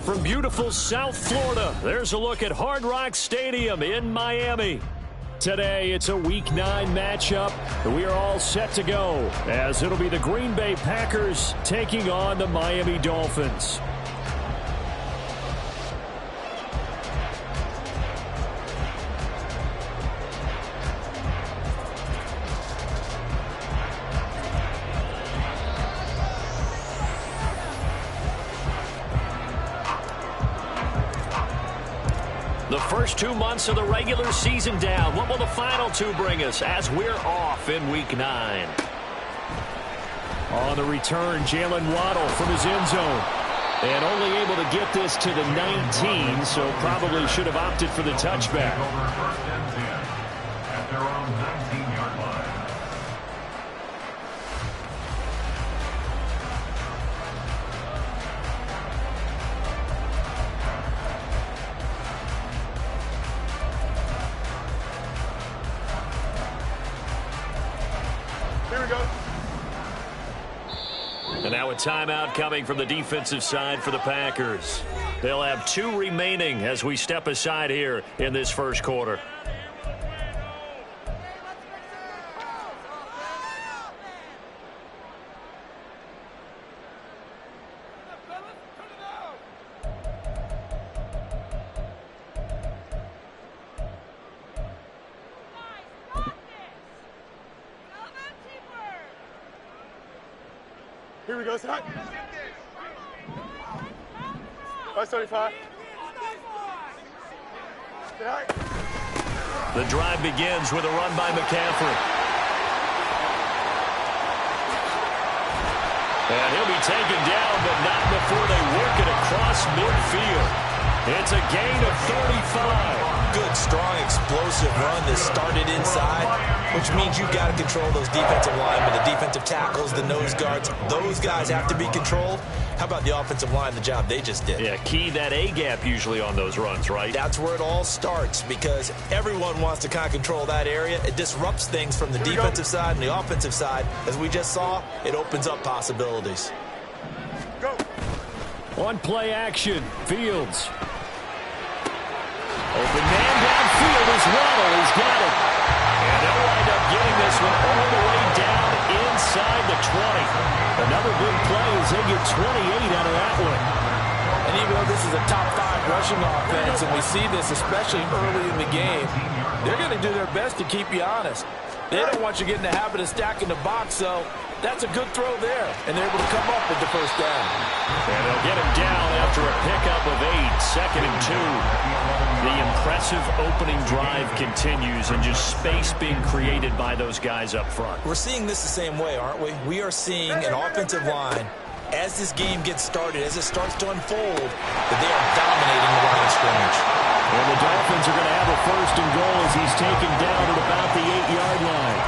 from beautiful South Florida, there's a look at Hard Rock Stadium in Miami. Today, it's a Week 9 matchup. We are all set to go, as it'll be the Green Bay Packers taking on the Miami Dolphins. The first 2 months of the regular season down. What will the final 2 bring us as we're off in Week 9? On the return, Jalen Waddle from his end zone. And only able to get this to the 19, so probably should have opted for the touchback. At their own 19-yard line. And now a timeout coming from the defensive side for the Packers. They'll have 2 remaining as we step aside here in this first quarter. Here we go, Zach. 575. The drive begins with a run by McCaffrey. And he'll be taken down, but not before they work it across midfield. It's a gain of 35. Good, strong, explosive run that started inside, which means you've got to control those defensive linemen, the defensive tackles, the nose guards. Those guys have to be controlled. How about the offensive line, the job they just did? Yeah, key that A-gap usually on those runs, right? That's where it all starts, because everyone wants to kind of control that area. It disrupts things from the defensive side and the offensive side. As we just saw, it opens up possibilities. Go. On play action, Fields. Open man downfield is Waddle. He's got it. And they'll wind up getting this one all the way down inside the 20. Another big play as they get 28 out of that one. And even though this is a top-5 rushing offense, and we see this especially early in the game, they're going to do their best to keep you honest. They don't want you getting the habit of stacking the box, so that's a good throw there. And they're able to come up with the first down. And they'll get him down after a pickup of 8, 2nd and 2. The impressive opening drive continues, and just space being created by those guys up front. We're seeing this the same way, aren't we? We are seeing an offensive line, as this game gets started, as it starts to unfold, that they are dominating the line of scrimmage. And the Dolphins are going to have a 1st and goal as he's taken down at about the 8-yard line.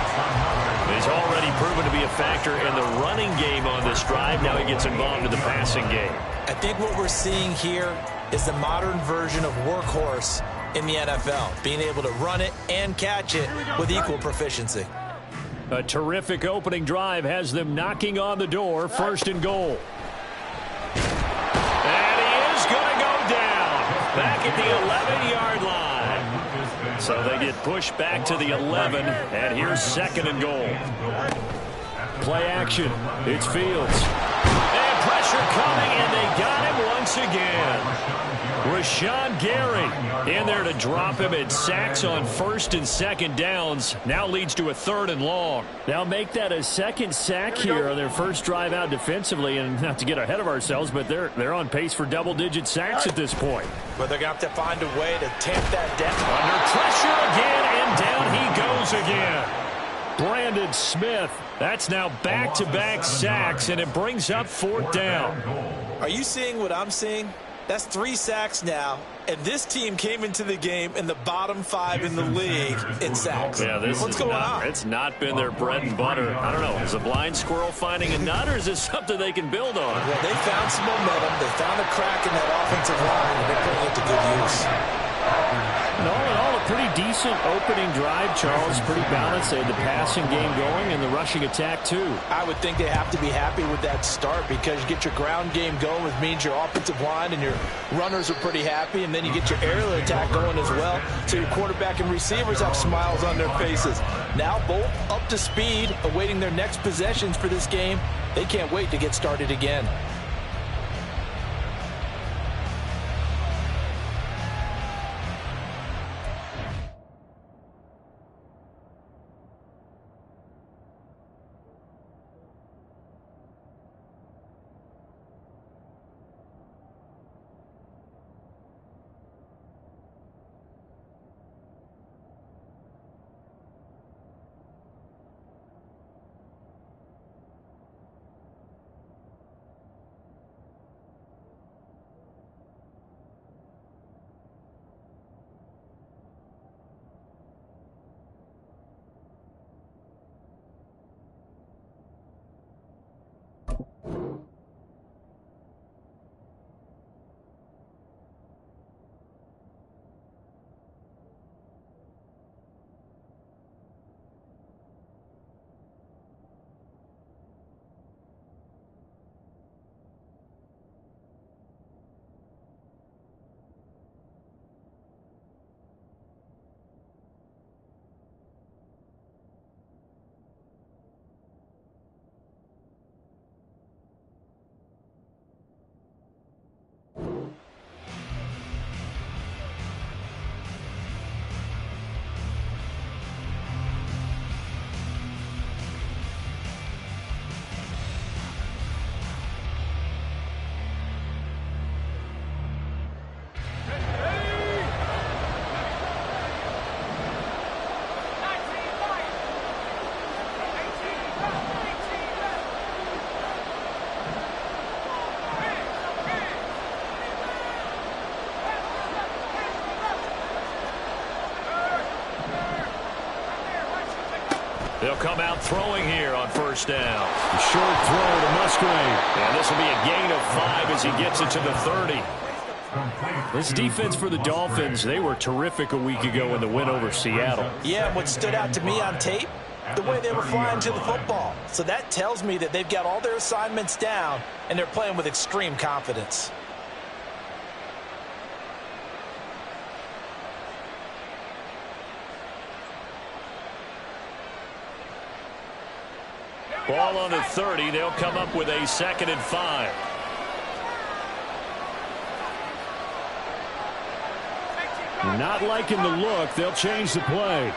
He's already proven to be a factor in the running game on this drive. Now he gets involved in the passing game. I think what we're seeing here is the modern version of workhorse in the NFL, being able to run it and catch it with equal proficiency. A terrific opening drive has them knocking on the door, 1st and goal. And he is going to go down back at the 11-yard line. So they get pushed back to the 11, and here's 2nd and goal. Play action. It's Fields. And pressure coming, and they got him once again. Rashawn Gary in there to drop him at sacks on 1st and 2nd downs. Now leads to a 3rd and long. They'll make that a 2nd sack here on their first drive out defensively. And not to get ahead of ourselves, but they're on pace for double-digit sacks at this point. But they're going to have to find a way to tamp that down. Under pressure again, and down he goes again. Brandon Smith. That's now back-to-back sacks, and it brings up 4th down. Are you seeing what I'm seeing? That's 3 sacks now, and this team came into the game in the bottom 5 in the league in sacks. Yeah, What's going on? It's not been their bread and butter. I don't know. Is a blind squirrel finding a nut, or is this something they can build on? Well, they found some momentum. They found a crack in that offensive line, and they're putting it to good use. And all in all, a pretty decent opening drive, Charles. Pretty balanced. They had the passing game going and the rushing attack, too. I would think they have to be happy with that start because you get your ground game going, which means your offensive line and your runners are pretty happy, and then you get your aerial attack going as well, so your quarterback and receivers have smiles on their faces. Now both up to speed, awaiting their next possessions for this game. They can't wait to get started again. They'll come out throwing here on first down. A short throw to Musgrave. And this will be a gain of 5 as he gets it to the 30. This defense for the Dolphins, they were terrific a week ago in the win over Seattle. Yeah, what stood out to me on tape, the way they were flying to the football. So that tells me that they've got all their assignments down, and they're playing with extreme confidence. Ball on the 30. They'll come up with a 2nd and 5. Not liking the look. They'll change the play.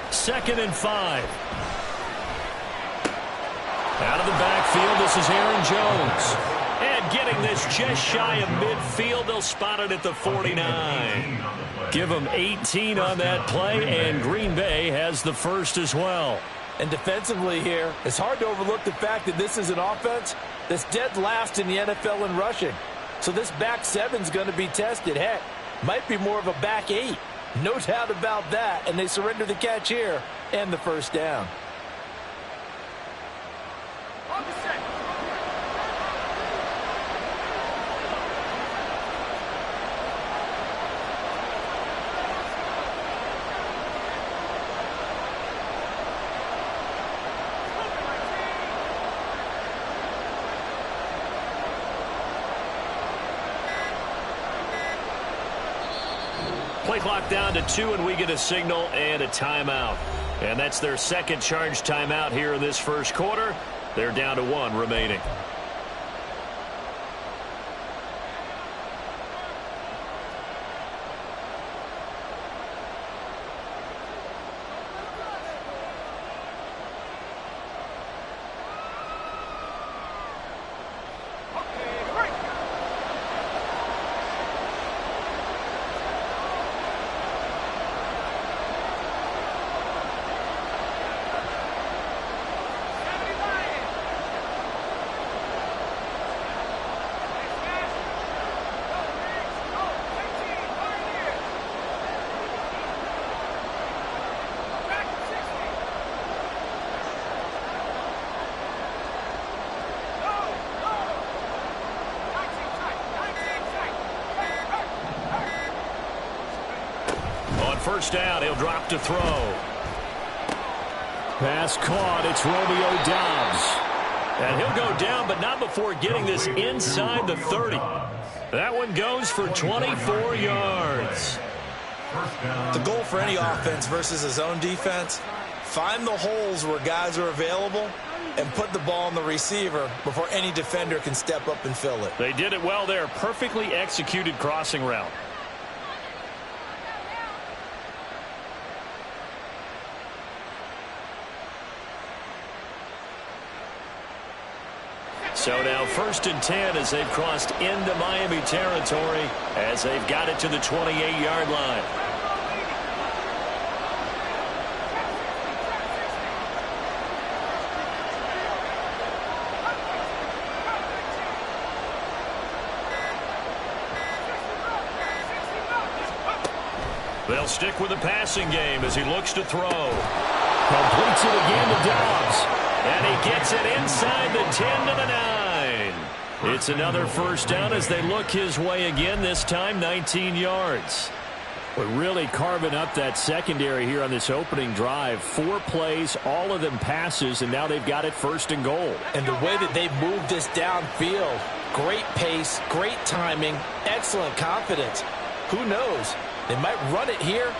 Second and 5. Out of the backfield, this is Aaron Jones. And getting this just shy of midfield, they'll spot it at the 49. Give them 18 on that play, and Green Bay has the first as well. And defensively here, it's hard to overlook the fact that this is an offense that's dead last in the NFL in rushing. So this back 7's going to be tested. Heck, might be more of a back 8. No doubt about that. And they surrender the catch here and the first down. Play clock down to 2, and we get a signal and a timeout. And that's their second charge timeout here in this first quarter. They're down to 1 remaining. first down. He'll drop to throw. Pass caught. It's Romeo Doubs. And he'll go down, but not before getting this inside the 30. That one goes for 24 yards. The goal for any offense versus a zone defense, find the holes where guys are available and put the ball on the receiver before any defender can step up and fill it. They did it well there. Perfectly executed crossing route. So now 1st and 10 as they've crossed into Miami territory as they've got it to the 28-yard line. They'll stick with the passing game as he looks to throw. Completes it again to Doubs. And he gets it inside the 10 to the 9. It's another first down as they look his way again, this time 19 yards. We're really carving up that secondary here on this opening drive. 4 plays, all of them passes, and now they've got it 1st and goal. And the way that they've moved this downfield, great pace, great timing, excellent confidence. Who knows? They might run it here,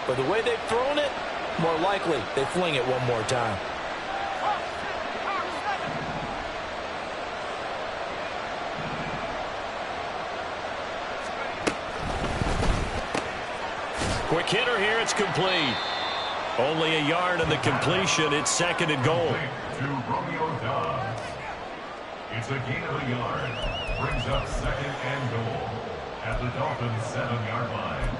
but the way they've thrown it, more likely they fling it one more time. Quick hitter here, it's complete. Only a yard on the completion. It's 2nd and goal. To Romeo Doubs. It's a gain of a yard. Brings up 2nd and goal at the Dolphins' 7-yard line.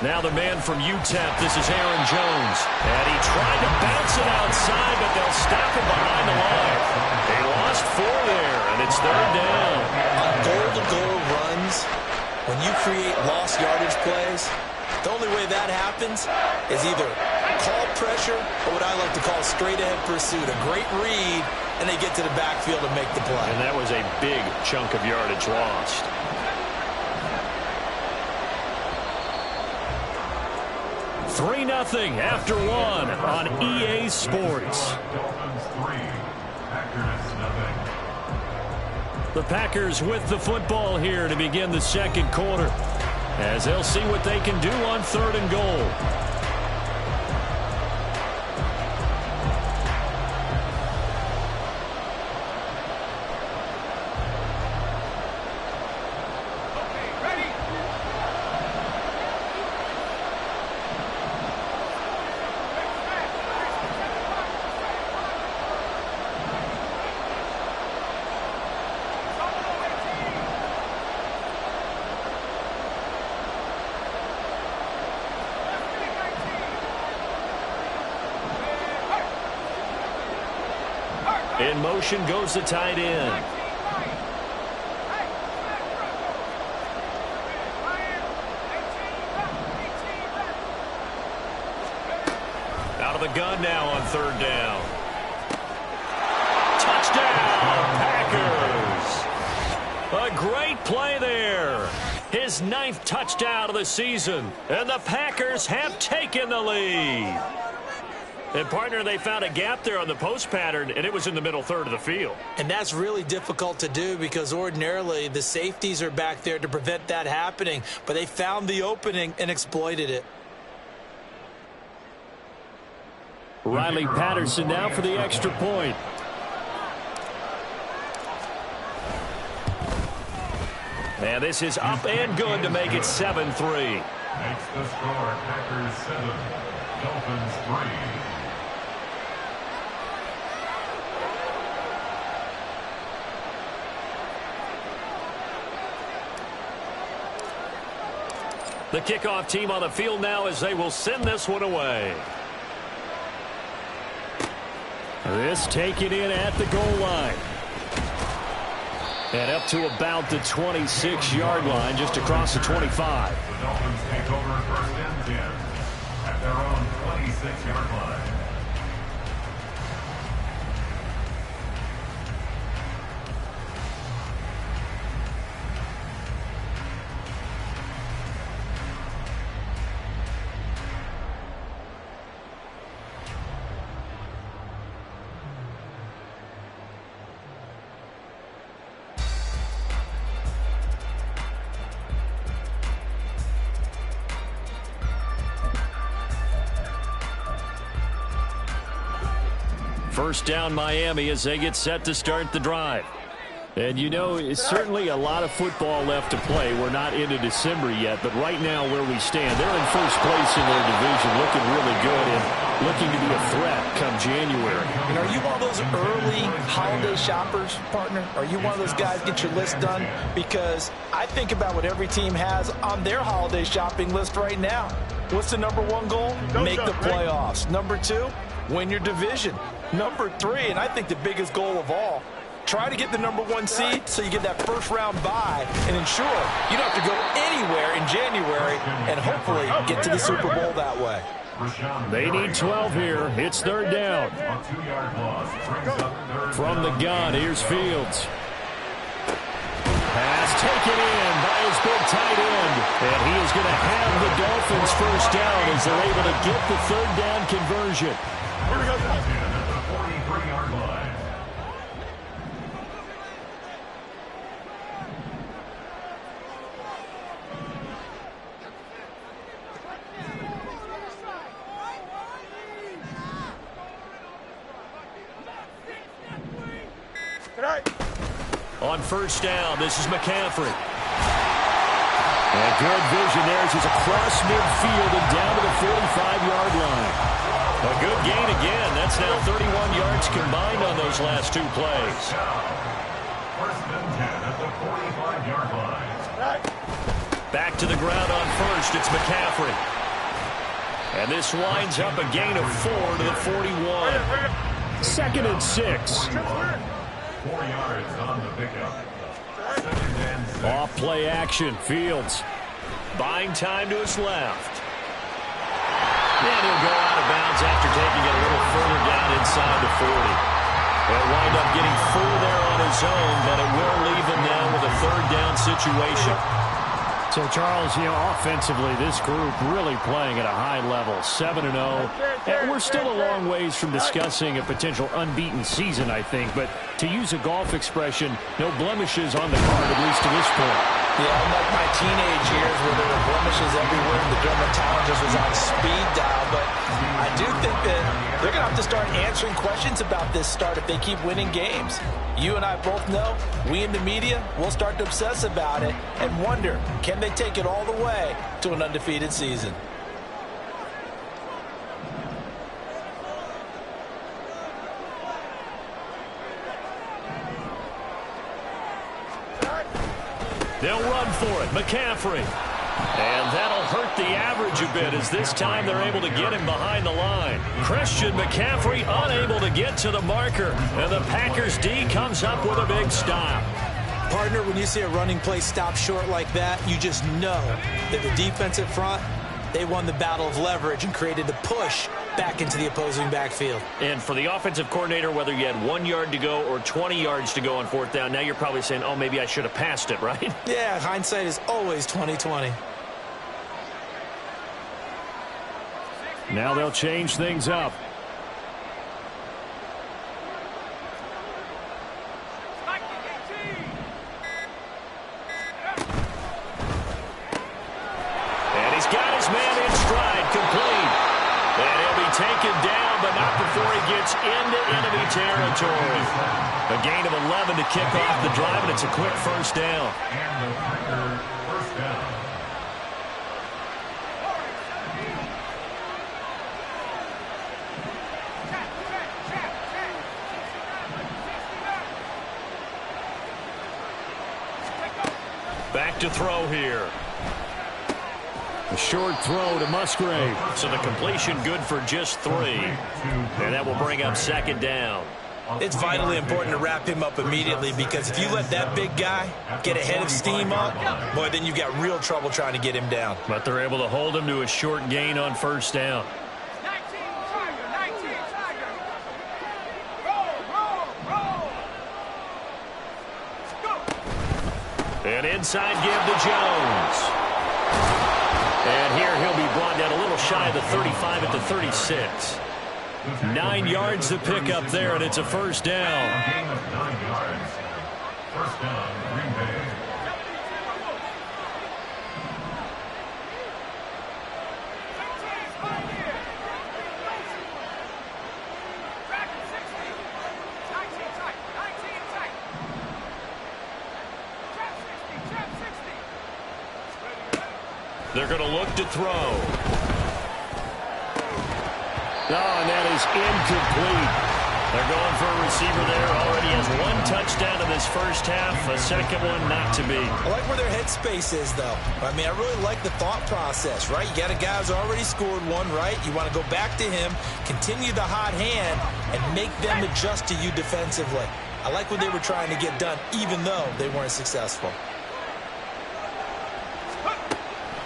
Now the man from UTEP, this is Aaron Jones. And he tried to bounce it outside, but they'll stop him behind the line. They lost 4 there, and it's 3rd down. On goal-to-goal runs, when you create lost yardage plays, the only way that happens is either call pressure or what I like to call straight-ahead pursuit. A great read, and they get to the backfield and make the play. And that was a big chunk of yardage lost. 3-0 after 1 on EA Sports. Dolphins 3, Packers 0. The Packers with the football here to begin the 2nd quarter, as they'll see what they can do on 3rd and goal. In motion goes the tight end. Out of the gun now on 3rd down. Touchdown, Packers. A great play there. His 9th touchdown of the season. And the Packers have taken the lead. And, partner, they found a gap there on the post pattern, and it was in the middle 3rd of the field. And that's really difficult to do because ordinarily the safeties are back there to prevent that happening. But they found the opening and exploited it. Riley Patterson now for the extra point. And this is up and good to make it 7-3. Makes the score Packers 7, Dolphins 3. The kickoff team on the field now as they will send this one away. This taken in at the goal line. And up to about the 26-yard line, just across the 25. The Dolphins take over first and 10 at their own 26-yard line. First down Miami as they get set to start the drive. And you know, it's certainly a lot of football left to play. We're not into December yet, but right now where we stand, they're in first place in their division, looking really good and looking to be a threat come January. And are you one of those early holiday shoppers, partner? Are you one of those guys get your list done? Because I think about what every team has on their holiday shopping list right now. What's the number one goal? Make the playoffs. Number two, win your division. Number three, and I think the biggest goal of all, try to get the number one seed so you get that first round bye and ensure you don't have to go anywhere in January and hopefully get to the Super Bowl that way. They need 12 here. It's third down. From the gun, here's Fields. Pass taken in by his big tight end. And he is going to have the Dolphins first down as they're able to get the third down conversion. Here we go. 43-yard line. On first down, this is McCaffrey. And good vision there as he's across midfield and down to the 45-yard line. A good gain again. That's now 31 yards combined on those last two plays. First and 10 at the 45-yard line. Back to the ground on first. It's McCaffrey. And this winds up a gain of 4 to the 41. Second and 6. 4 yards on the pickup. Off play action. Fields buying time to his left. And he'll go out of bounds after taking it a little further down inside the 40. He'll wind up getting 4 there on his own, but it will leave him now with a third down situation. So, Charles, you know, offensively, this group really playing at a high level, 7-0. And we're still a long ways from discussing a potential unbeaten season, I think. But to use a golf expression, no blemishes on the card, at least to this point. Yeah, unlike my teenage years where there were blemishes everywhere and the German talent just was on speed dial. But I do think that they're going to have to start answering questions about this start if they keep winning games. You and I both know, we in the media, will start to obsess about it and wonder, can they take it all the way to an undefeated season? They'll run for it. McCaffrey. And that'll hurt the average a bit as this time they're able to get him behind the line. Christian McCaffrey unable to get to the marker. And the Packers D comes up with a big stop. Partner, when you see a running play stop short like that, you just know that the defensive front, they won the battle of leverage and created the push back into the opposing backfield. And for the offensive coordinator, whether you had 1 yard to go or 20 yards to go on fourth down, now you're probably saying, oh, maybe I should have passed it, right? Yeah, hindsight is always 20/20. Now they'll change things up. And he's got his man in stride, complete. And he'll be taken down, but not before he gets into enemy territory. A gain of 11 to kick off the drive, and it's a quick first down. And the Packer first down. Back to throw here. A short throw to Musgrave. So the completion good for just 3. And that will bring up second down. It's vitally important to wrap him up immediately, because if you let that big guy get a head of steam up, boy, then you've got real trouble trying to get him down. But they're able to hold him to a short gain on first down. An inside give to Jones. And here he'll be brought down a little shy of the 35 at the 36. 9 yards to pick up there, and it's a first down. A gain of 9 yards. First down, Green Bay. They're going to look to throw. Oh, and that is incomplete. They're going for a receiver there. Already has 1 touchdown in this first half. A second one not to be. I like where their headspace is, though. I mean, I really like the thought process, right? You got a guy who's already scored 1, right? You want to go back to him, continue the hot hand, and make them adjust to you defensively. I like what they were trying to get done, even though they weren't successful.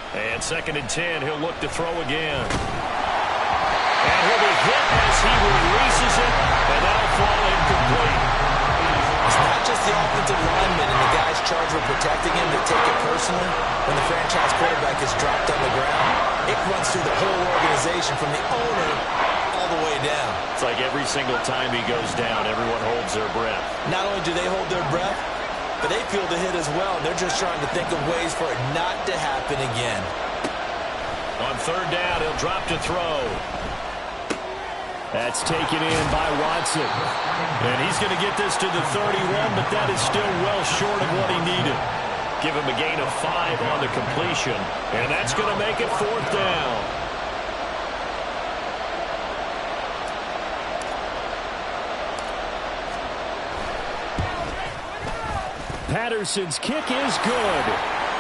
And 2nd and 10, he'll look to throw again. And he'll be hit as he releases it, and that'll fall incomplete. It's not just the offensive lineman and the guys charged with protecting him that take it personally when the franchise quarterback is dropped on the ground. It runs through the whole organization from the owner all the way down. It's like every single time he goes down, everyone holds their breath. Not only do they hold their breath, but they feel the hit as well. They're just trying to think of ways for it not to happen again. On 3rd down, he'll drop to throw. That's taken in by Watson. And he's going to get this to the 31, but that is still well short of what he needed. Give him a gain of 5 on the completion, and that's going to make it 4th down. Patterson's kick is good.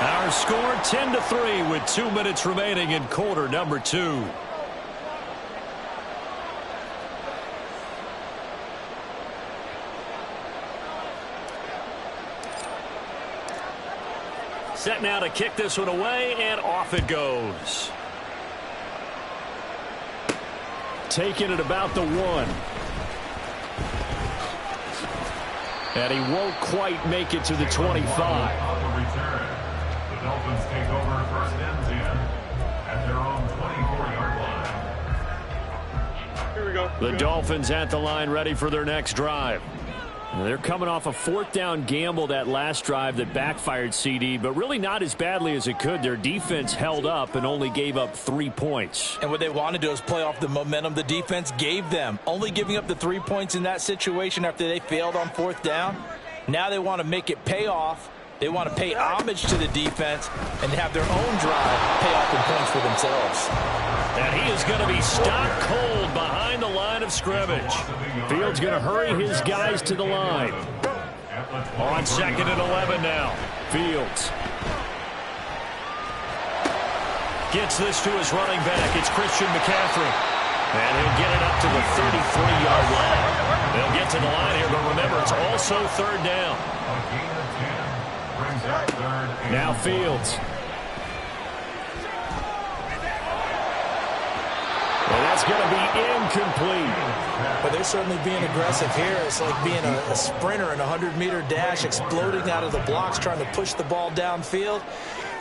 Our score 10-3 with 2 minutes remaining in quarter number 2. Set now to kick this one away, and off it goes. Taking it about the 1. And he won't quite make it to the 25. On the return, the Dolphins take over 1st and 10 at their own 24-yard line. Here we go. The Dolphins at the line, ready for their next drive. They're coming off a 4th down gamble that last drive that backfired, CD, but really not as badly as it could. Their defense held up and only gave up 3 points. And what they want to do is play off the momentum the defense gave them. Only giving up the 3 points in that situation after they failed on 4th down. Now they want to make it pay off. They want to pay homage to the defense and have their own drive pay off in points for themselves. And he is going to be stopped cold behind the line of scrimmage. Fields going to hurry his guys to the line. On 2nd and 11 now. Fields gets this to his running back. It's Christian McCaffrey. And he'll get it up to the 33-yard line. They'll get to the line here, but remember, it's also 3rd down. Now Fields. And that's going to be incomplete. But they're certainly being aggressive here. It's like being a sprinter in a 100-meter dash, exploding out of the blocks, trying to push the ball downfield.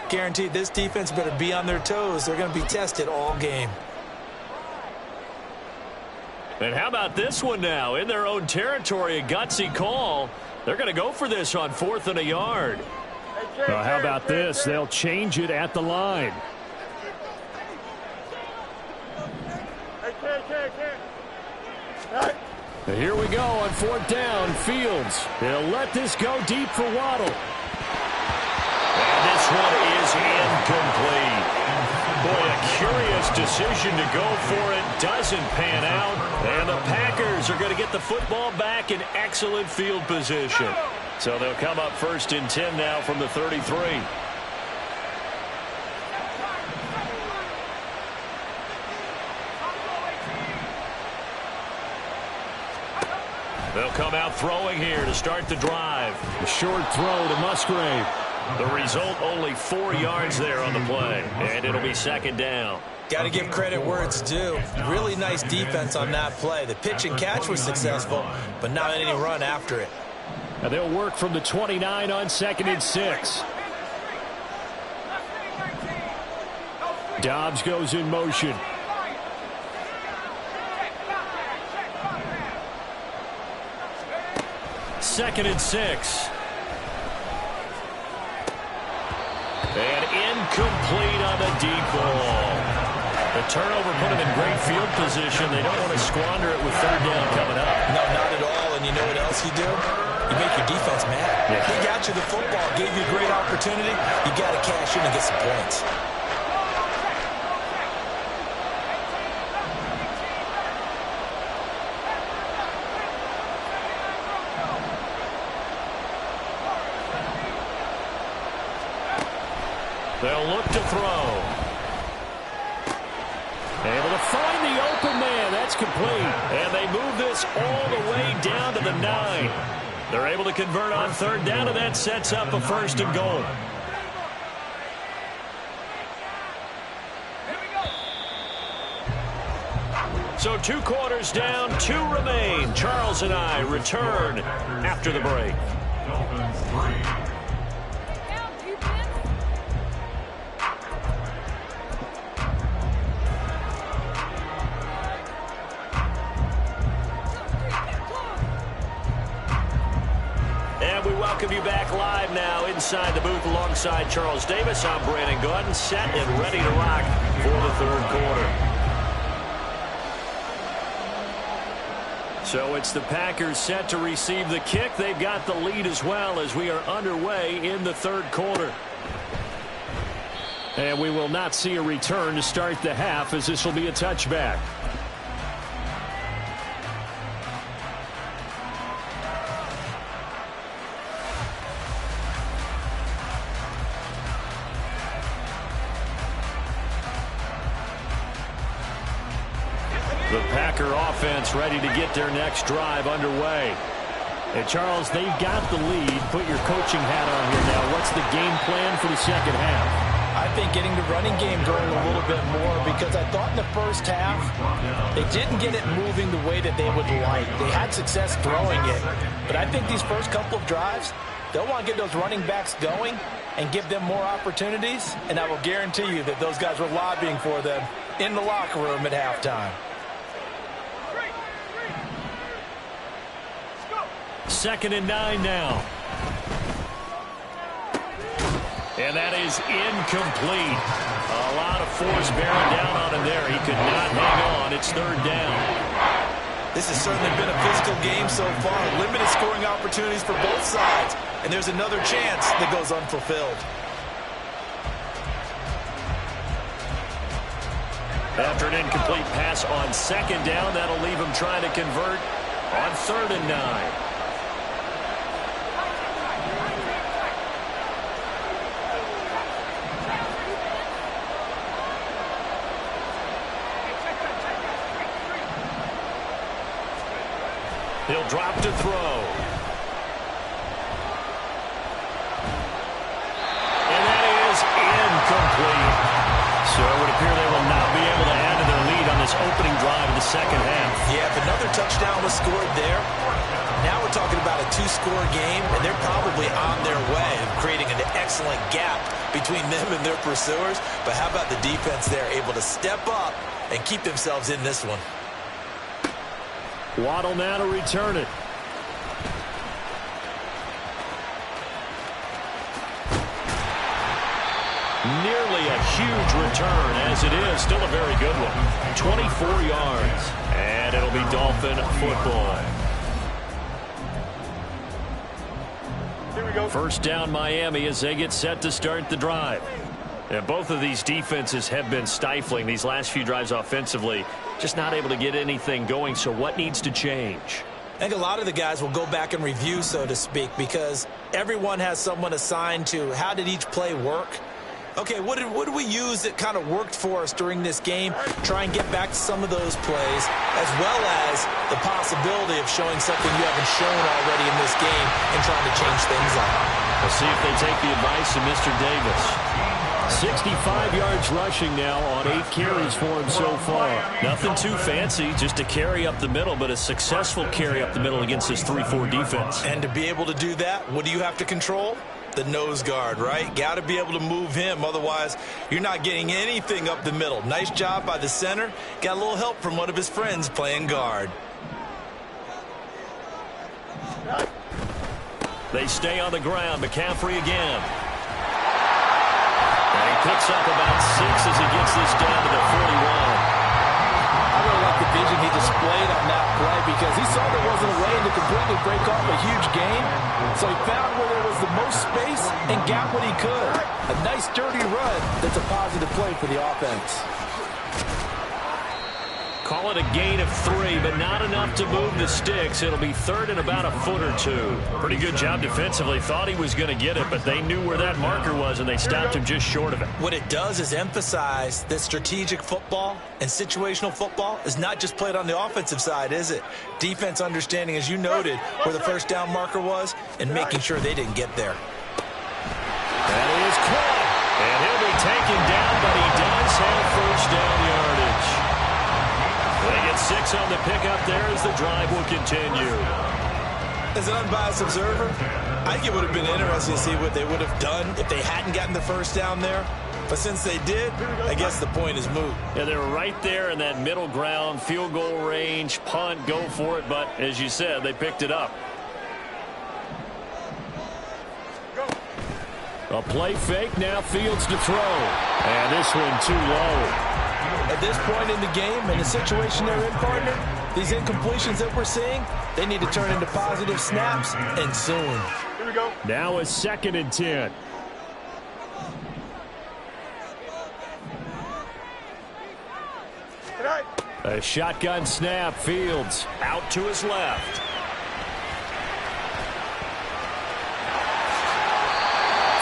Guaranteed this defense better be on their toes. They're going to be tested all game. And how about this one now? In their own territory, a gutsy call. They're going to go for this on 4th and a yard. Well, how about this? They'll change it at the line. Here we go on 4th down. Fields. They'll let this go deep for Waddle. And this one is incomplete. Boy, a curious decision to go for it. Doesn't pan out. And the Packers are going to get the football back in excellent field position. So they'll come up 1st and 10 now from the 33. They'll come out throwing here to start the drive. A short throw to Musgrave. The result, only 4 yards there on the play, and it'll be second down. Got to give credit where it's due. Really nice defense on that play. The pitch and catch was successful, but not any run after it. And they'll work from the 29 on 2nd and 6. Dobbs goes in motion. Second and 6. And incomplete on the deep ball. The turnover put them in great field position. They don't want to squander it with third down coming up. No, not at all. And you know what else you do? You make your defense mad. Yeah. They got you the football, gave you a great opportunity. You got to cash in and get some points. They'll look to throw. Able to find the open man. That's complete. And they move this all the way down to the 9. They're able to convert on third down, and that sets up a 1st and goal. So 2 quarters down, 2 remain. Charles and I return after the break. Dolphins 3. Welcome you back live now inside the booth alongside Charles Davis. I'm Brandon Gordon, set and ready to rock for the 3rd quarter. So it's the Packers set to receive the kick. They've got the lead as well as we are underway in the 3rd quarter. And we will not see a return to start the half, as this will be a touchback. The Packer offense ready to get their next drive underway. And Charles, they've got the lead. Put your coaching hat on here now. What's the game plan for the second half? I think getting the running game going a little bit more, because I thought in the first half they didn't get it moving the way that they would like. They had success throwing it, but I think these first couple of drives, they'll want to get those running backs going and give them more opportunities, and I will guarantee you that those guys were lobbying for them in the locker room at halftime. 2nd and 9 now. And that is incomplete. A lot of force bearing down on him there. He could not hang on. It's 3rd down. This has certainly been a physical game so far. Limited scoring opportunities for both sides. And there's another chance that goes unfulfilled. After an incomplete pass on 2nd down, that'll leave him trying to convert on 3rd and 9. He'll drop to throw. And that is incomplete. So it would appear they will not be able to add to their lead on this opening drive of the second half. Yeah, if another touchdown was scored there, now we're talking about a 2-score game, and they're probably on their way of creating an excellent gap between them and their pursuers. But how about the defense there, able to step up and keep themselves in this one? Waddle now to return it. Nearly a huge return, as it is. Still a very good one. 24 yards. And it'll be Dolphin football. Here we go. 1st down Miami as they get set to start the drive. And both of these defenses have been stifling these last few drives offensively. Just not able to get anything going. So what needs to change? I think a lot of the guys will go back and review, so to speak, because everyone has someone assigned to how did each play work. Okay, what did we use that kind of worked for us during this game? Try and get back to some of those plays, as well as the possibility of showing something you haven't shown already in this game and trying to change things up. We'll see if they take the advice of Mr. Davis. 65 yards rushing now on 8 carries for him so far. Nothing too fancy, just a carry up the middle, but a successful carry up the middle against this 3-4 defense. And to be able to do that, what do you have to control? The nose guard, right? Got to be able to move him. Otherwise, you're not getting anything up the middle. Nice job by the center. Got a little help from one of his friends playing guard. They stay on the ground. McCaffrey again. And he picks up about 6 as he gets this down to the 41. I really like the vision he displayed on that play because he saw there wasn't a way to completely break off a huge gain. So he found where there was the most space and got what he could. A nice, dirty run that's a positive play for the offense. Call it a gain of 3, but not enough to move the sticks. It'll be third and about a foot or 2. Pretty good job defensively. Thought he was going to get it, but they knew where that marker was, and they stopped him just short of it. What it does is emphasize that strategic football and situational football is not just played on the offensive side, is it? Defense understanding, as you noted, where the first down marker was and making sure they didn't get there. That is caught. And he'll be taken down, but he does have first down yardage. They get 6 on the pickup there as the drive will continue. As an unbiased observer, I think it would have been interesting to see what they would have done if they hadn't gotten the first down there. But since they did, I guess the point is moot. Yeah, they were right there in that middle ground, field goal range, punt, go for it. But as you said, they picked it up. A play fake, now Fields to throw. And this one too low. At this point in the game, in the situation they're in, partner, these incompletions that we're seeing, they need to turn into positive snaps, and soon. Here we go. Now a 2nd and 10. A shotgun snap, Fields out to his left.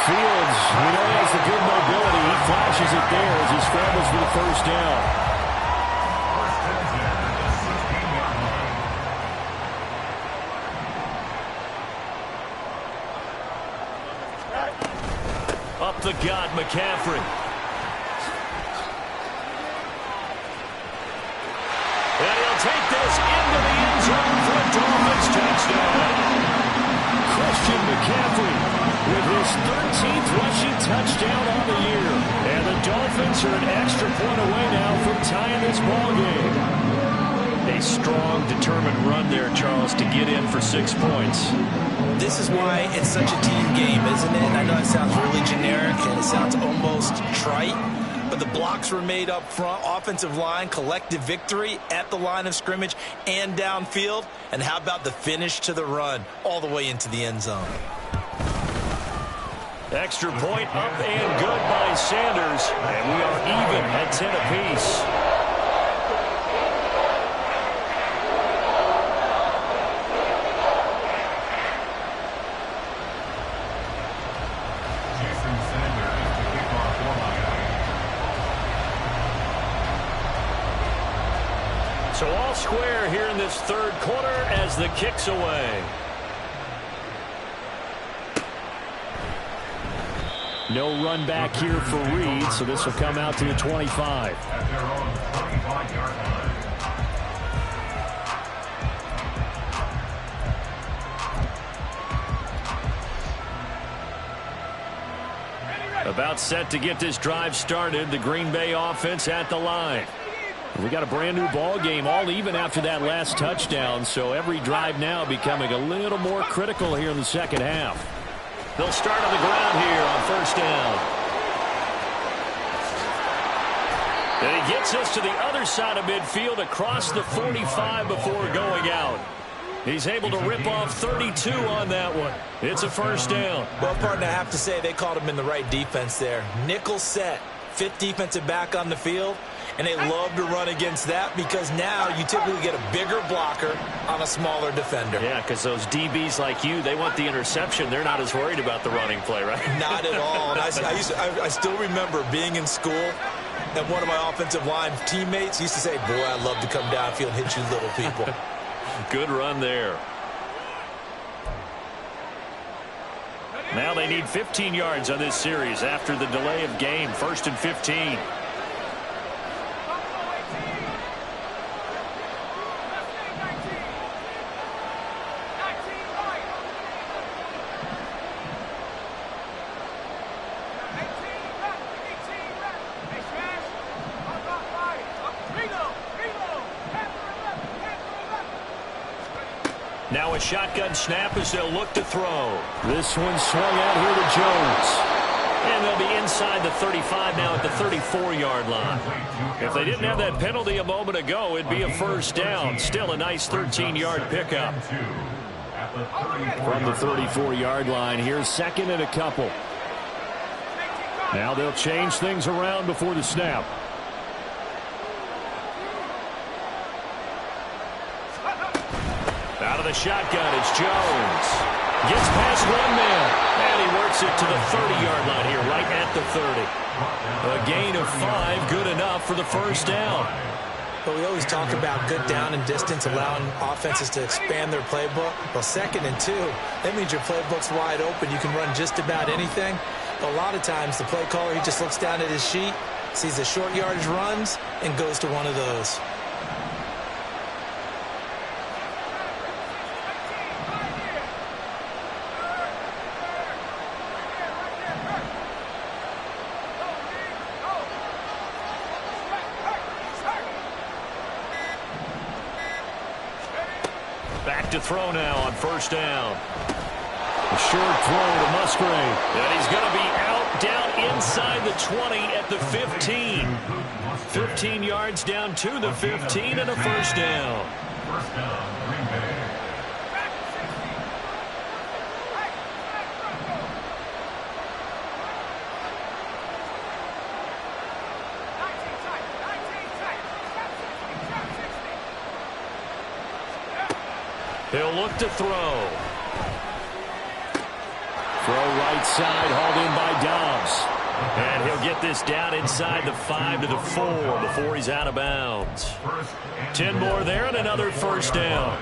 Fields, we know he has the good mobility. He flashes it there as he scrambles for the first down. Up the gut, McCaffrey. And he'll take this into the end zone for a Dolphins touchdown. Christian McCaffrey with his 13th rushing touchdown on the year. And the Dolphins are an extra point away now from tying this ball game. A strong, determined run there, Charles, to get in for 6 points. This is why it's such a team game, isn't it? And I know it sounds really generic and it sounds almost trite, but the blocks were made up front, offensive line, collective victory at the line of scrimmage and downfield. And how about the finish to the run all the way into the end zone? Extra point up and good by Sanders. And we are even at 10 apiece. So all square here in this third quarter as the kick's away. No run back here for Reed, so this will come out to the 25. At their own 35-yard line. About set to get this drive started. The Green Bay offense at the line. We got a brand new ball game, all even after that last touchdown, so every drive now becoming a little more critical here in the second half. They'll start on the ground here on first down. And he gets us to the other side of midfield across the 45 before going out. He's able to rip off 32 on that one. It's a first down. Well, partner, I have to say they called him in the right defense there. Nickel set, 5th defensive back on the field. And they love to run against that because now you typically get a bigger blocker on a smaller defender. Yeah, because those DBs like you, they want the interception. They're not as worried about the running play, right? Not at all. And I still remember being in school, and one of my offensive line teammates used to say, boy, I'd love to come downfield and hit you little people. Good run there. Now they need 15 yards on this series after the delay of game. 1st and 15. Now a shotgun snap as they'll look to throw. This one swung out here to Jones. And they'll be inside the 35 now at the 34-yard line. If they didn't have that penalty a moment ago, it'd be a first down. Still a nice 13-yard pickup. From the 34-yard line, here's 2nd and a couple. Now they'll change things around before the snap. Out of the shotgun, it's Jones. Gets past one man, and he works it to the 30-yard line here, right at the 30. A gain of 5, good enough for the first down. But we always talk about good down and distance, allowing offenses to expand their playbook. Well, 2nd and 2, that means your playbook's wide open. You can run just about anything. But a lot of times, the play caller, he just looks down at his sheet, sees the short yardage runs, and goes to one of those. Back to throw now on first down. A short throw to Musgrave. And he's going to be out, down inside the 20 at the 15. 15 yards down to the 15 and a first down. First down, Green Bay. He'll look to throw. Throw right side, hauled in by Dobbs. And he'll get this down inside the 5 to the 4 before he's out of bounds. 10 more there and another first down.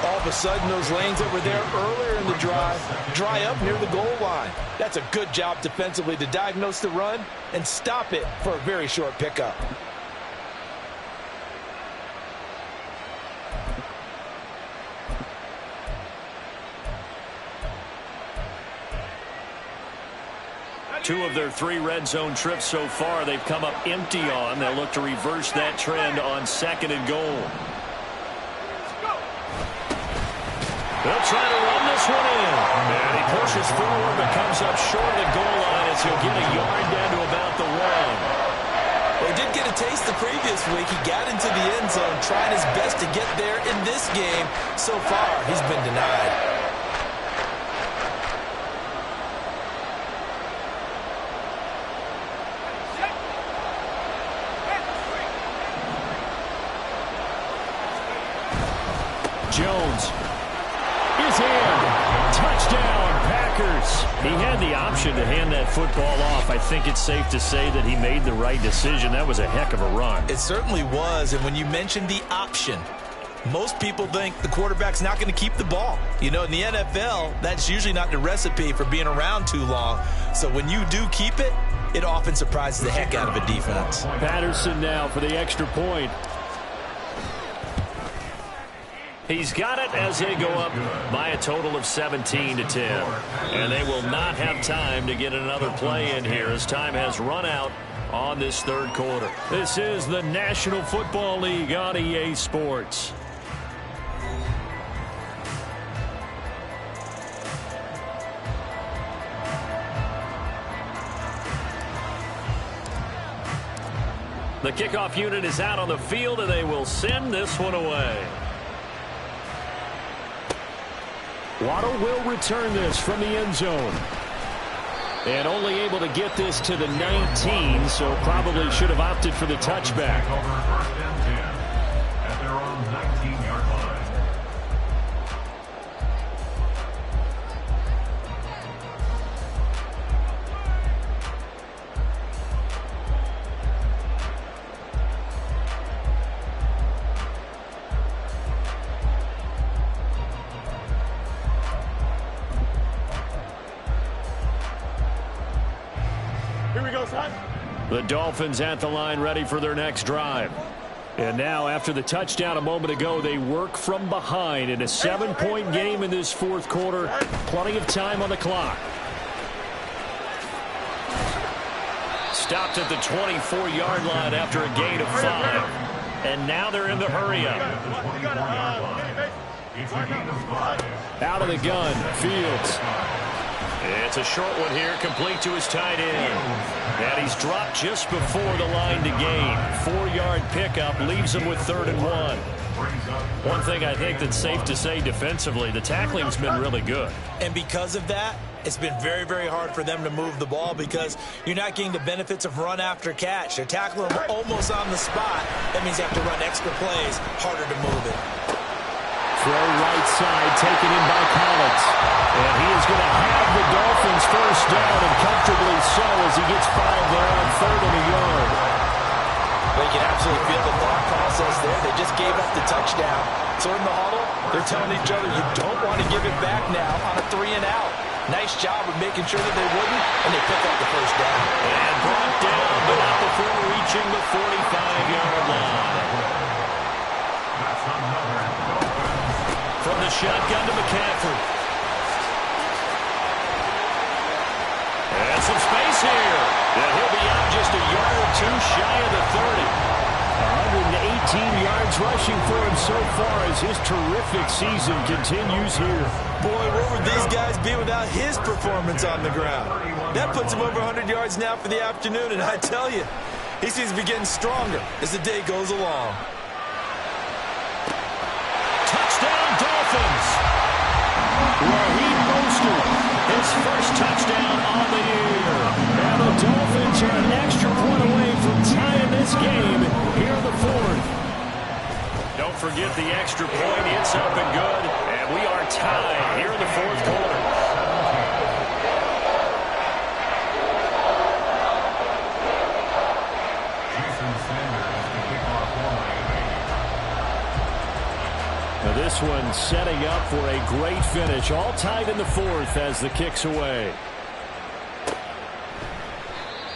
All of a sudden, those lanes that were there earlier in the drive dry up near the goal line. That's a good job defensively to diagnose the run and stop it for a very short pickup. Two of their 3 red zone trips so far, they've come up empty on. They'll look to reverse that trend on 2nd and goal. They'll try to run this one in. And he pushes forward but comes up short of the goal line as he'll get a yard down to about the 1. Well, he did get a taste the previous week. He got into the end zone, trying his best to get there in this game. So far, he's been denied. Jones is in. Touchdown, Packers. He had the option to hand that football off. I think it's safe to say that he made the right decision. That was a heck of a run. It certainly was, and when you mentioned the option, most people think the quarterback's not going to keep the ball. You know, in the NFL, that's usually not the recipe for being around too long. So when you do keep it, it often surprises the heck out of a defense. Patterson now for the extra point. He's got it as they go up by a total of 17-10. And they will not have time to get another play in here as time has run out on this third quarter. This is the National Football League on EA Sports. The kickoff unit is out on the field, and they will send this one away. Waddle will return this from the end zone. And only able to get this to the 19, so probably should have opted for the touchback. At their own 19-yard line. The Dolphins at the line ready for their next drive. And now after the touchdown a moment ago, they work from behind in a 7-point game in this fourth quarter. Plenty of time on the clock. Stopped at the 24-yard line after a gain of 5. And now they're in the hurry-up. Out of the gun, Fields. It's a short one here, complete to his tight end. And he's dropped just before the line to gain. 4-yard pickup leaves him with 3rd and 1. One thing I think that's safe to say defensively, the tackling's been really good. And because of that, it's been very, very hard for them to move the ball because you're not getting the benefits of run after catch. They're tackling them almost on the spot. That means you have to run extra plays, harder to move it. Throw right side, taken in by Collins. And he is going to have the Dolphins first down, and comfortably so as he gets 5 there on 3rd and a yard. Well, you can absolutely feel the thought process there. They just gave up the touchdown. So in the huddle, they're telling each other, you don't want to give it back now on a 3-and-out. Nice job of making sure that they wouldn't, and they pick up the first down. And brought down, but not before reaching the 45-yard line. From the shotgun to McCaffrey. And some space here. And he'll be out just a yard or 2 shy of the 30. 118 yards rushing for him so far as his terrific season continues here. Boy, where would these guys be without his performance on the ground? That puts him over 100 yards now for the afternoon, and I tell you, he seems to be getting stronger as the day goes along. Dolphins. Raheem Mostert, his first touchdown on the year. And the Dolphins are an extra point away from tying this game here in the fourth. Don't forget the extra point. It's up and good. And we are tied here in the fourth quarter. This one setting up for a great finish. All tied in the fourth as the kick's away.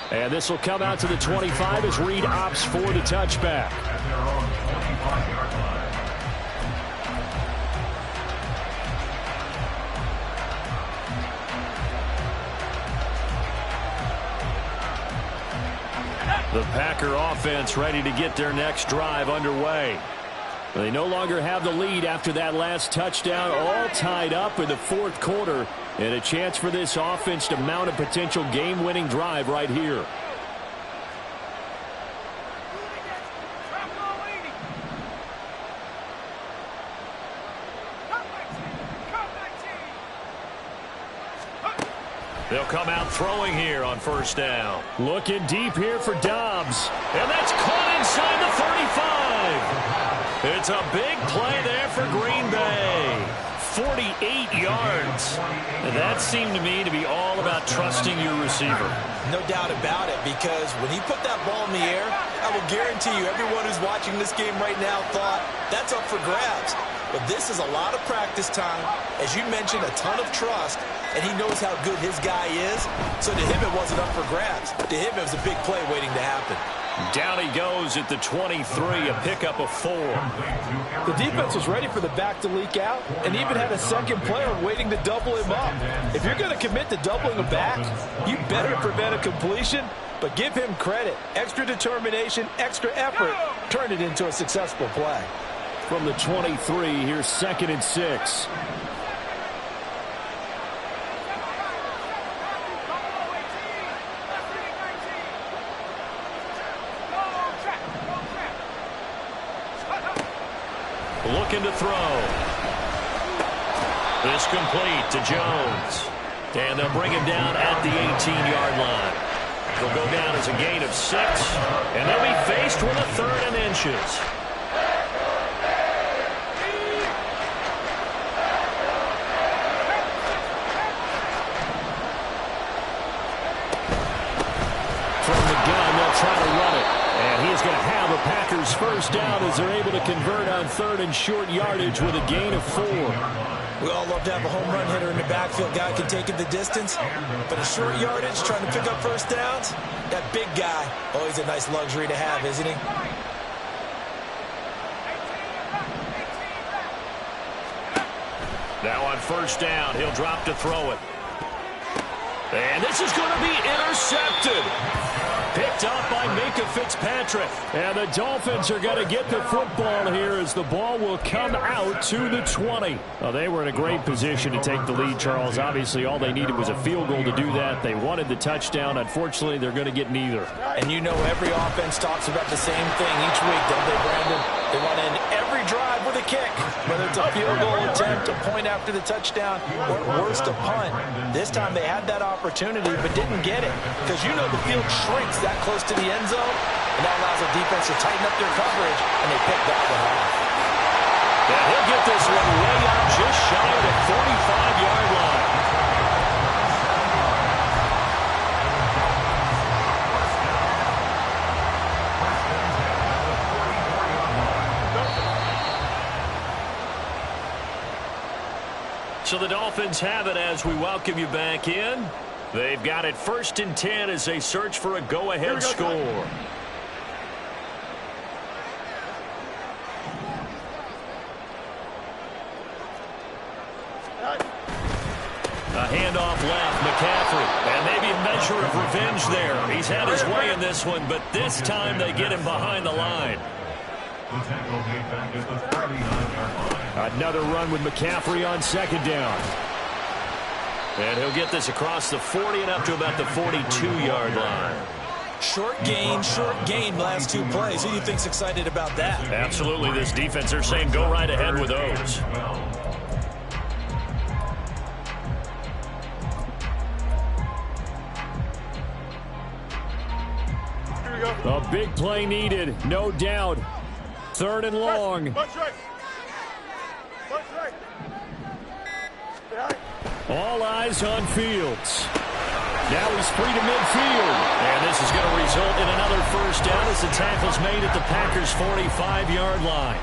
And this will come out to the 25 as Reed opts for the touchback. The Packer offense ready to get their next drive underway. They no longer have the lead after that last touchdown, all tied up in the fourth quarter, and a chance for this offense to mount a potential game-winning drive right here. They'll come out throwing here on first down. Looking deep here for Dobbs, and that's caught inside the 35. It's a big play there for Green Bay. 48 yards. And that seemed to me to be all about trusting your receiver. No doubt about it, because when he put that ball in the air, I will guarantee you everyone who's watching this game right now thought that's up for grabs. But this is a lot of practice time. As you mentioned, a ton of trust, and he knows how good his guy is. So to him, it wasn't up for grabs. To him, it was a big play waiting to happen. Down he goes at the 23, a pickup of 4. The defense was ready for the back to leak out and even had a second player waiting to double him up. If you're going to commit to doubling a back, you better prevent a completion But give him credit. Extra determination, extra effort. Turned it into a successful play. From the 23, here's 2nd and 6. Looking to throw. This complete to Jones. And they'll bring him down at the 18-yard line. He'll go down as a gain of 6. And they'll be faced with a 3rd and inches. From the gun, they'll try to run it. And he is going to have a Packers first down as they're able to convert on 3rd and short yardage with a gain of 4. We all love to have a home run hitter in the backfield. Guy can take it the distance. But a short yardage, trying to pick up first downs, that big guy, always a nice luxury to have, isn't he? Now on first down, he'll drop to throw it. And this is going to be intercepted. Picked up by Minka Fitzpatrick. And the Dolphins are going to get the football here as the ball will come out to the 20. Well, they were in a great position to take the lead, Charles. Obviously, all they needed was a field goal to do that. They wanted the touchdown. Unfortunately, they're going to get neither. And you know every offense talks about the same thing each week, don't they, Brandon? They want to end every drive with a kick, whether it's a field goal attempt, a point after the touchdown, or at worst, a punt. This time they had that opportunity but didn't get it because you know the field shrinks that close to the end zone, and that allows the defense to tighten up their coverage, and they pick that one off. And he'll get this one way out just shy of the 45-yard line. So the Dolphins have it as we welcome you back in. They've got it 1st and 10 as they search for a go-ahead score. A handoff left, McCaffrey. And maybe a measure of revenge there. He's had his way in this one, but this time they get him behind the line. Another run with McCaffrey on 2nd down. And he'll get this across the 40 and up to about the 42-yard line. Short gain, last 2 plays. Who do you think's excited about that? Absolutely. This defense, they're saying go right ahead with those. A big play needed, no doubt. 3rd and long. All eyes on Fields. Now he's free to midfield. And this is going to result in another first down as the tackle's made at the Packers' 45-yard line.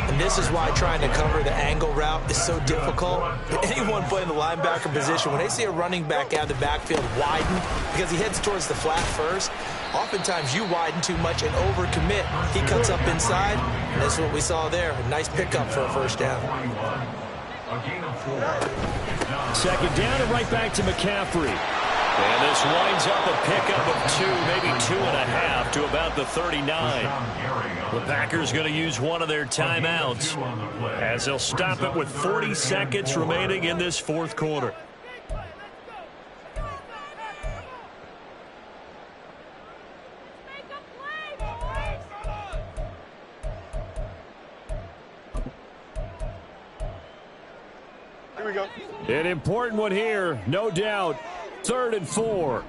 And this is why trying to cover the angle route is so difficult. Anyone playing the linebacker position, when they see a running back out of the backfield widen because he heads towards the flat first, oftentimes you widen too much and overcommit. He cuts up inside, and that's what we saw there. A nice pickup for a first down. 2nd down and right back to McCaffrey. And this winds up a pickup of 2, maybe 2.5 to about the 39. The Packers going to use one of their timeouts as they'll stop it with 40 seconds remaining in this 4th quarter. Here we go. An important one here, no doubt. 3rd and 4.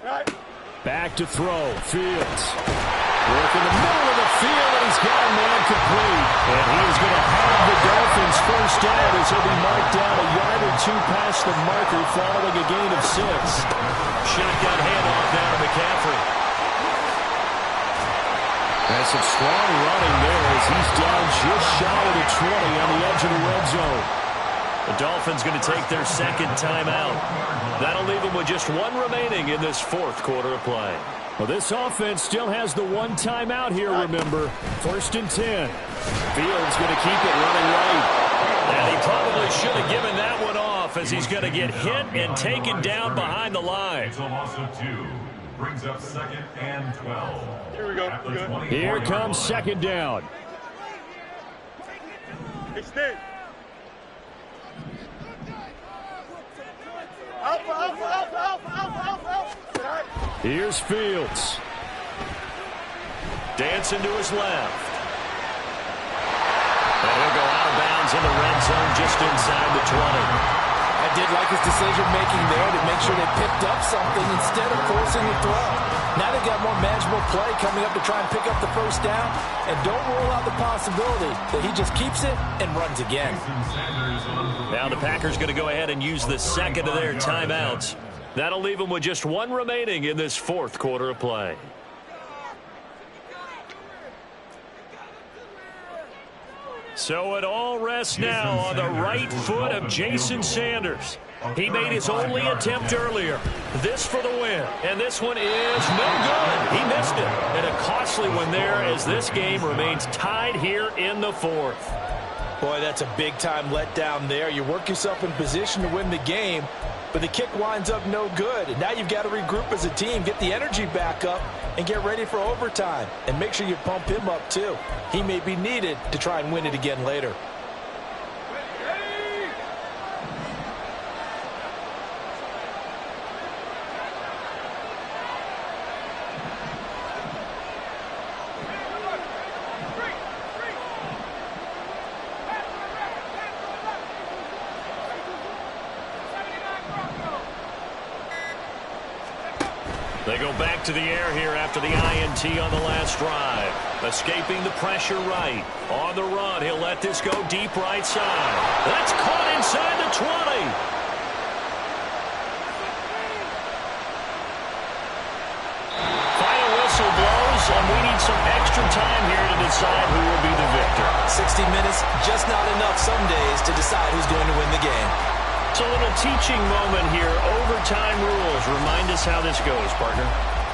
Right. Back to throw. Fields. Work in the middle of the field, and he's got a man complete. And he is going to have the Dolphins first down as he'll be marked down a yard or 2 past the marker following a gain of 6. Shotgun handoff down to McCaffrey. That's some strong running there as he's down just shy of the 20 on the edge of the red zone. The Dolphins going to take their 2nd timeout. That'll leave them with just 1 remaining in this 4th quarter of play. Well, this offense still has the 1 timeout here, remember. 1st and 10. Fields going to keep it running right. And he probably should have given that one off. off as he's going to get hit and taken down behind the line. It's a loss of 2. Brings up 2nd and 12. Here we go. Here comes 2nd down. Hey, Steve. Alpha. Here's Fields. Dancing to his left. And he'll go out of bounds in the red zone just inside the 20. I did like his decision-making there to make sure they picked up something instead of forcing the throw. Now they've got more manageable play coming up to try and pick up the first down. And don't rule out the possibility that he just keeps it and runs again. Now the Packers going to go ahead and use the second of their timeouts. That'll leave them with just 1 remaining in this 4th quarter of play. So it all rests now on the right foot of Jason Sanders. He made his only attempt earlier. This for the win. And this one is no good. He missed it. And a costly one there as this game remains tied here in the 4th. Boy, that's a big-time letdown there. You work yourself in position to win the game, but the kick winds up no good. And now you've got to regroup as a team, get the energy back up, and get ready for overtime. And make sure you pump him up, too. He may be needed to try and win it again later. They go back to the air here after the INT on the last drive. Escaping the pressure right. On the run, he'll let this go deep right side. That's caught inside the 20. Final whistle blows, and we need some extra time here to decide who will be the victor. 60 minutes, just not enough some days to decide who's going to win the game. It's a little teaching moment here. Overtime rules. Remind us how this goes, partner.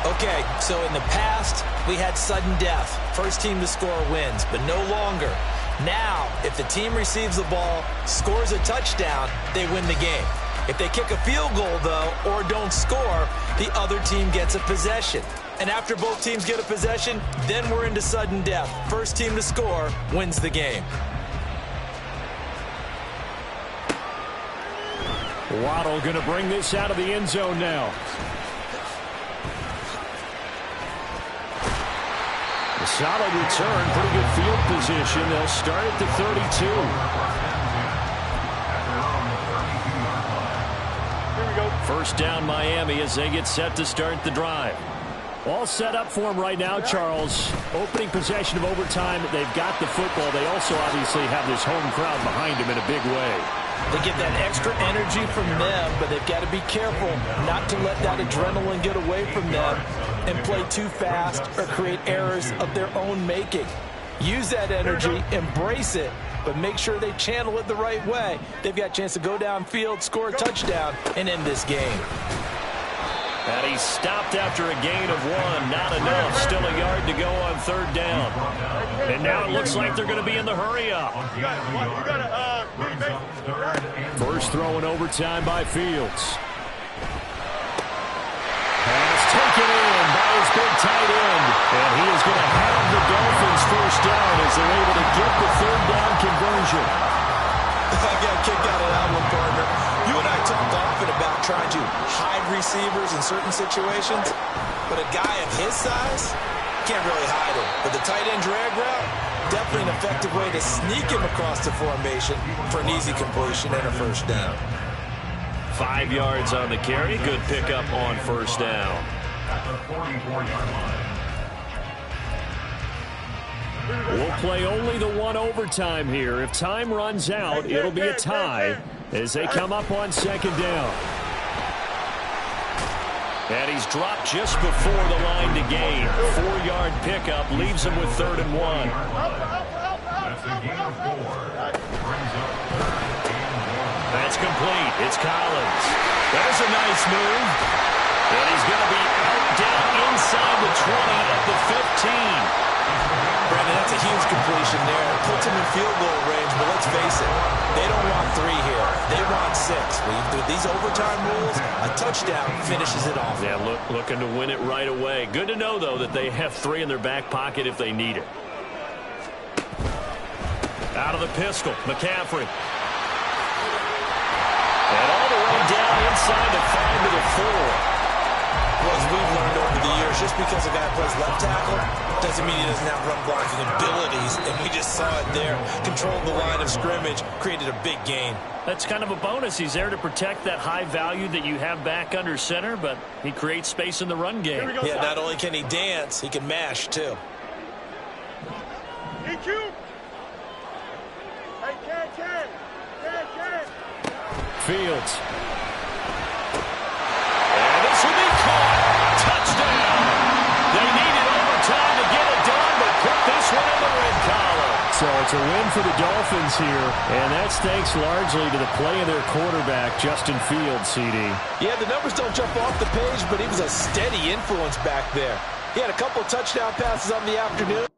Okay, so in the past, we had sudden death. First team to score wins, but no longer. Now, if the team receives the ball, scores a touchdown, they win the game. If they kick a field goal, though, or don't score, the other team gets a possession. And after both teams get a possession, then we're into sudden death. First team to score wins the game. Waddle going to bring this out of the end zone now. A solid return, pretty good field position. They'll start at the 32. Here we go. First down Miami as they get set to start the drive. All set up for him right now, Charles. Opening possession of overtime. They've got the football. They also obviously have this home crowd behind them in a big way. They get that extra energy from them, but they've got to be careful not to let that adrenaline get away from them and play too fast or create errors of their own making. Use that energy, embrace it, but make sure they channel it the right way. They've got a chance to go downfield, score a touchdown, and end this game. And he stopped after a gain of 1. Not enough. Still a yard to go on 3rd down. And now it looks like they're going to be in the hurry-up. First throw in overtime by Fields. Pass taken in by his big tight end. And he is going to have the Dolphins first down as they're able to get the 3rd down conversion. I got a kick out of that one, partner. You and I talk often about trying to hide receivers in certain situations, but a guy of his size can't really hide him. But the tight end drag route, definitely an effective way to sneak him across the formation for an easy completion and a first down. 5 yards on the carry. Good pickup on first down. At the 44-yard line. We'll play only the 1 overtime here. If time runs out, it'll be a tie as they come up on 2nd down. And he's dropped just before the line to gain. 4-yard pickup leaves him with 3rd and 1. That's a gain of 4. Brings up 3rd and 1. That's complete. It's Collins. There's a nice move. And he's going to be out down inside the 20 at the 15. Brandon, that's a huge completion there. It puts them in field goal range, but let's face it, they don't want 3 here. They want 6. With these overtime rules, a touchdown finishes it off. Yeah, looking to win it right away. Good to know, though, that they have 3 in their back pocket if they need it. Out of the pistol, McCaffrey. And all the way down inside the 5 to the 4. Well, as we've learned over the years, just because a guy plays left tackle doesn't mean he doesn't have run blocking abilities, and we just saw it there. Controlled the line of scrimmage, created a big gain. That's kind of a bonus. He's there to protect that high value that you have back under center, but he creates space in the run game. Yeah, not only can he dance, he can mash, too. EQ. Hey, can. Fields. And this will be caught. Touchdown. They needed overtime to get it done, but put this one in the red column. So it's a win for the Dolphins here, and that's thanks largely to the play of their quarterback, Justin Fields, CD. Yeah, the numbers don't jump off the page, but he was a steady influence back there. He had a couple touchdown passes on the afternoon.